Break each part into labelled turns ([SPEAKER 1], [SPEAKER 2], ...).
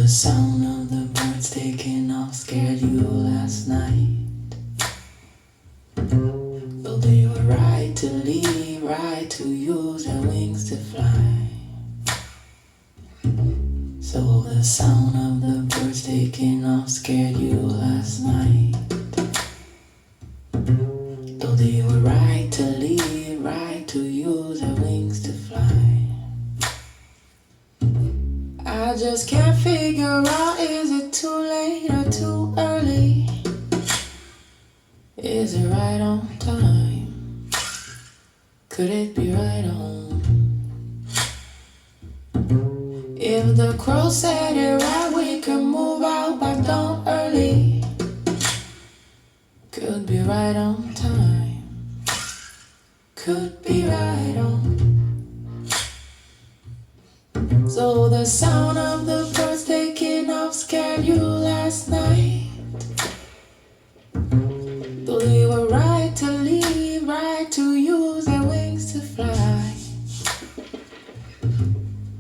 [SPEAKER 1] sound of the birds taking off scared you last night. Though they were right to leave, right to use their wings to fly. So the sound of the birds taking off scared you last night. Though they were right to leave, right to use their wings to fly. I just can't figure out, is it too late or too early? Is it right on time? Could it be right on? If the crow said it right, we could move out by dawn early. Could be right on time. Could be right on. So the sound of the birds taking off scared you last night. Though they were right to leave, right to use their wings to fly.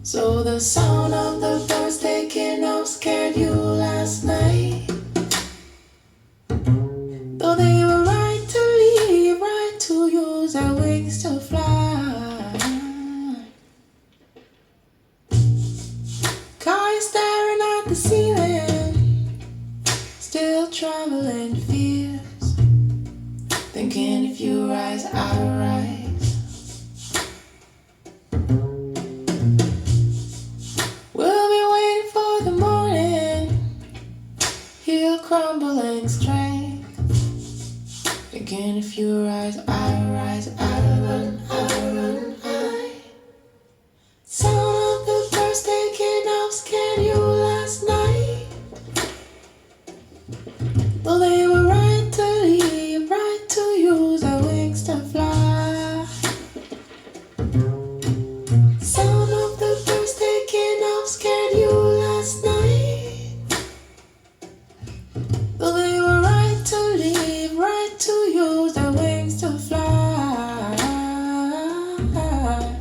[SPEAKER 1] So the sound of the birds taking off scared you last night. Though they were right to leave, right to use their wings to fly. Caught you staring at the ceiling, still traveling fears, thinking if you rise, I'll rise. We'll be waiting for the morning, he'll crumbling strength, thinking if you rise, I'll rise, I'll run, I'll run, I. Sound of the birds taking off scared you last night. Though they were right to leave, right to use their wings to fly. Sound of the birds taking off scared you last night. Though they were right to leave, right to use their wings to fly.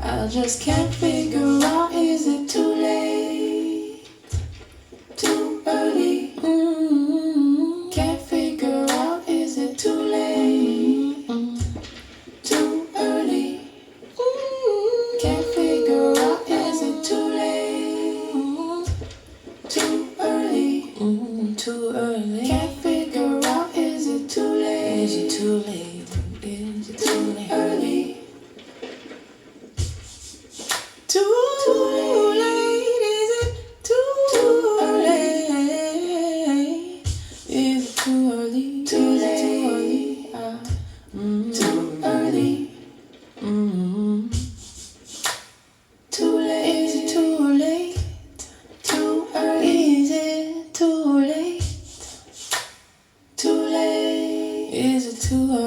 [SPEAKER 1] I just can't figure out, is it too late? Too early? Can't figure out, is it too late? Too early? Can't figure out, is it too late? Too early? Too early? Can't figure out, is it too late? Is it too late? Is it too late? Early? Too late? Is it too late? Is it too early? Too late? Too early? Too late? Is it too late? Too early? Is it too late? Too late? Is it too early?